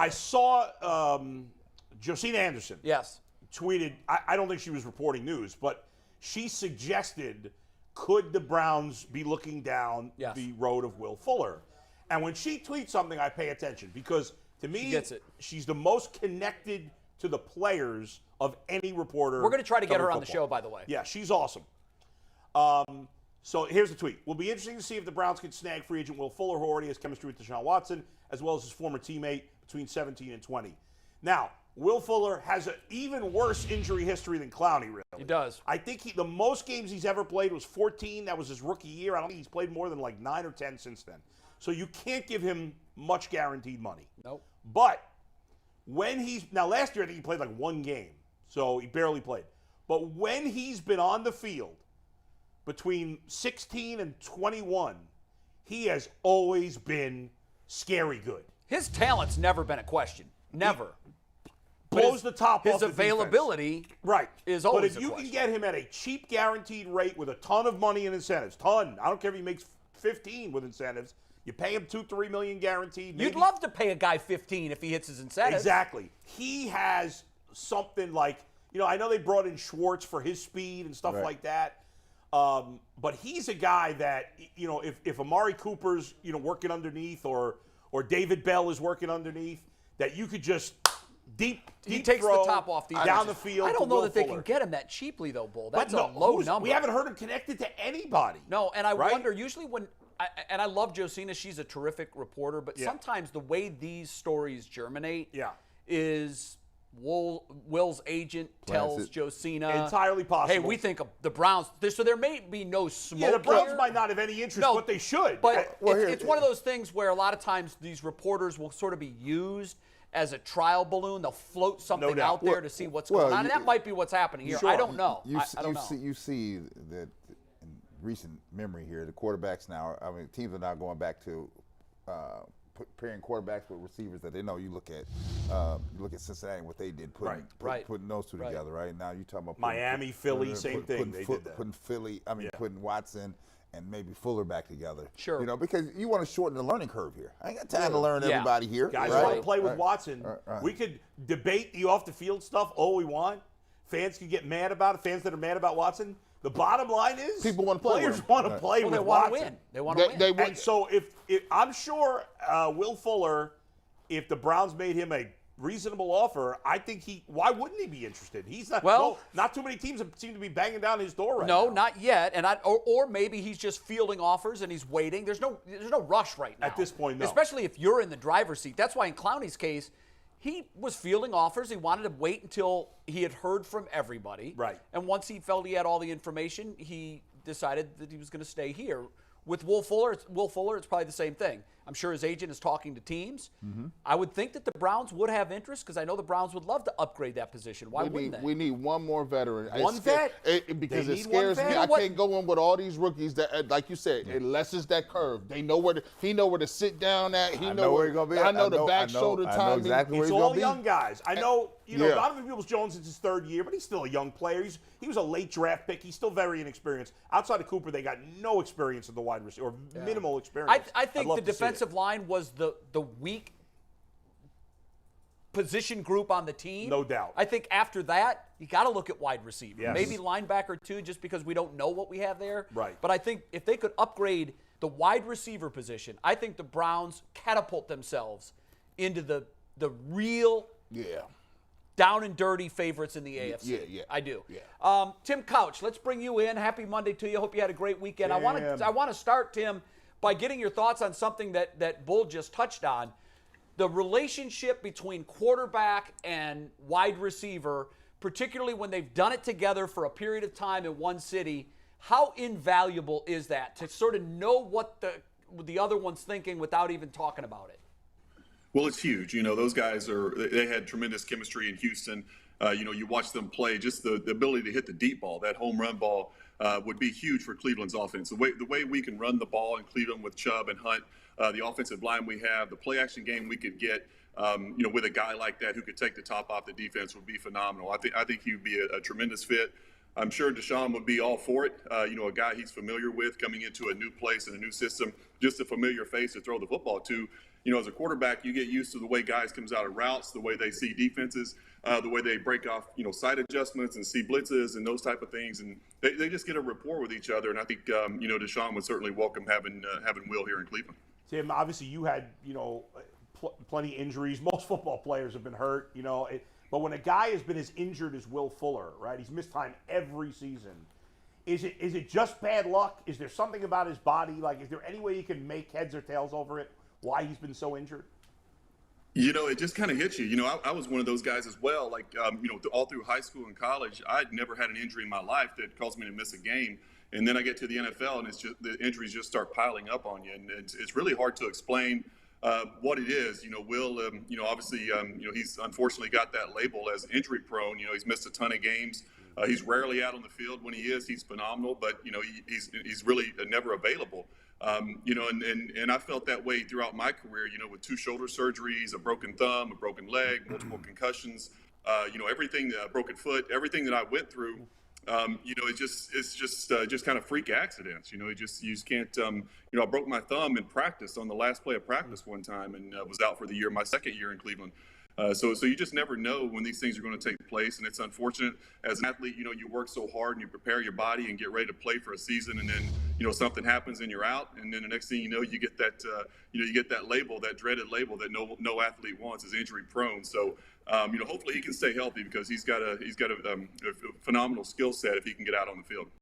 I saw Josina Anderson. Yes. Tweeted, I don't think she was reporting news, but she suggested, could the Browns be looking down the road of Will Fuller? And when she tweets something, I pay attention because to me, she's the most connected to the players of any reporter. We're going to try to get her on the football. show, by the way. Yeah, she's awesome. So here's the tweet. Will be interesting to see if the Browns can snag free agent Will Fuller, who already has chemistry with Deshaun Watson, as well as his former teammate between 17 and 20. Now, Will Fuller has an even worse injury history than Clowney, really. He does. I think the most games he's ever played was 14. That was his rookie year. I don't think he's played more than like 9 or 10 since then. So you can't give him much guaranteed money. Nope. But now last year I think he played like one game, so he barely played. But when he's been on the field between 16 and 21, he has always been scary good. His talent's never been a question. Never. Blows the top off his the availability right. is always But if you can get him at a cheap guaranteed rate with a ton of money and incentives, I don't care if he makes 15 with incentives, you pay him $2-3 million guaranteed. You'd love to pay a guy 15 if he hits his incentives. Exactly. He has something like, I know they brought in Schwartz for his speed and stuff like that. But he's a guy that, if Amari Cooper's, working underneath or David Bell is working underneath, that you could just deep he takes throw the top off the down the field. I don't know that they Fuller. can get him that cheaply, though, Bull. That's a low number. We haven't heard him connected to anybody. No, and I wonder, usually when I love Josina, she's a terrific reporter, but sometimes the way these stories germinate is Will's agent tells Josina. Entirely possible. Hey, we think of the Browns. So there may be no smoke. Yeah, the Browns here. might not have any interest, but they should. But it's one of those things where a lot of times these reporters will sort of be used as a trial balloon. They'll float something out there to see what's going on. And that might be what's happening here. I don't know. I don't know. You see that in recent memory here, the quarterbacks now, teams are now going back to pairing quarterbacks with receivers that they know. You look at Cincinnati, what they did, putting those two together, right? Now you're talking about Miami, Philly, same thing. They did that. Putting Philly, putting Watson and maybe Fuller back together. Sure. Because you want to shorten the learning curve here. I ain't got time to learn everybody here. Guys want to play with Watson. We could debate the off-the-field stuff all we want. Fans can get mad about it. Fans that are mad about Watson. The bottom line is people want to play. Players want to play with Watson. They want to win. And so if I'm sure Will Fuller, if the Browns made him a reasonable offer, I think why wouldn't he be interested? He's not. Well, not too many teams seem to be banging down his door right now. No, not yet. And or maybe he's just fielding offers and he's waiting. There's no rush right now at this point. No. Especially if you're in the driver's seat. That's why in Clowney's case, he was fielding offers. He wanted to wait until he had heard from everybody. Right. And once he felt he had all the information, he decided that he was going to stay here. With Will Fuller, it's probably the same thing. I'm sure his agent is talking to teams. Mm-hmm. I would think that the Browns would have interest because I know the Browns would love to upgrade that position. Why wouldn't they? We need one more veteran. Because it scares me. I can't go in with all these rookies that, like you said, it lessens that curve. He know where to sit down at. He know where he's going to be. I know the back shoulder timing. I know exactly where he's going to be. It's all young guys. I know, Donovan Peoples-Jones is his third year, but he's still a young player. He was a late draft pick. He's still very inexperienced. Outside of Cooper, they got no experience at the wide receiver, or minimal experience. I think the defensive line was the weak position group on the team. No doubt. I think after that, you got to look at wide receiver. Yes. Maybe linebacker too, just because we don't know what we have there. Right. But I think if they could upgrade the wide receiver position, I think the Browns catapult themselves into the real down and dirty favorites in the AFC. Yeah. I do. Yeah. Tim Couch, let's bring you in. Happy Monday to you. Hope you had a great weekend. I want to start, Tim, by getting your thoughts on something that Bull just touched on. The relationship between quarterback and wide receiver, particularly when they've done it together for a period of time in one city, how invaluable is that to sort of know what the other one's thinking without even talking about it? Well, it's huge. Those guys they had tremendous chemistry in Houston. You watch them play, just the ability to hit the deep ball, that home run ball would be huge for Cleveland's offense. The way we can run the ball in Cleveland with Chubb and Hunt, the offensive line we have, the play action game we could get, with a guy like that who could take the top off the defense would be phenomenal. I think he would be a tremendous fit. I'm sure Deshaun would be all for it. A guy he's familiar with coming into a new place and a new system, just a familiar face to throw the football to. as a quarterback, you get used to the way guys comes out of routes, the way they see defenses, the way they break off, sight adjustments and see blitzes and those type of things. And they just get a rapport with each other. And I think, Deshaun would certainly welcome having Will here in Cleveland. Tim, obviously you had, plenty of injuries. Most football players have been hurt, but when a guy has been as injured as Will Fuller, right? He's missed time every season. Is it just bad luck? Is there something about his body? Like, is there any way you can make heads or tails over it? Why he's been so injured? It just kind of hits you. I was one of those guys as well. Like, all through high school and college, I'd never had an injury in my life that caused me to miss a game. And then I get to the NFL, and it's just the injuries just start piling up on you, and it's really hard to explain what it is. Will, obviously, he's unfortunately got that label as injury prone. He's missed a ton of games. He's rarely out on the field. When he is, he's phenomenal, but he's really never available. And I felt that way throughout my career. With 2 shoulder surgeries, a broken thumb, a broken leg, multiple concussions, everything, broken foot, everything that I went through. It's just kind of freak accidents. You just can't. I broke my thumb in practice on the last play of practice one time, and was out for the year, my second year in Cleveland. So you just never know when these things are going to take place, and it's unfortunate. As an athlete, you work so hard and you prepare your body and get ready to play for a season, and then something happens and you're out, and then the next thing you get that you get that label, that dreaded label that no athlete wants, is injury prone. So hopefully he can stay healthy, because he's got a phenomenal skill set if he can get out on the field.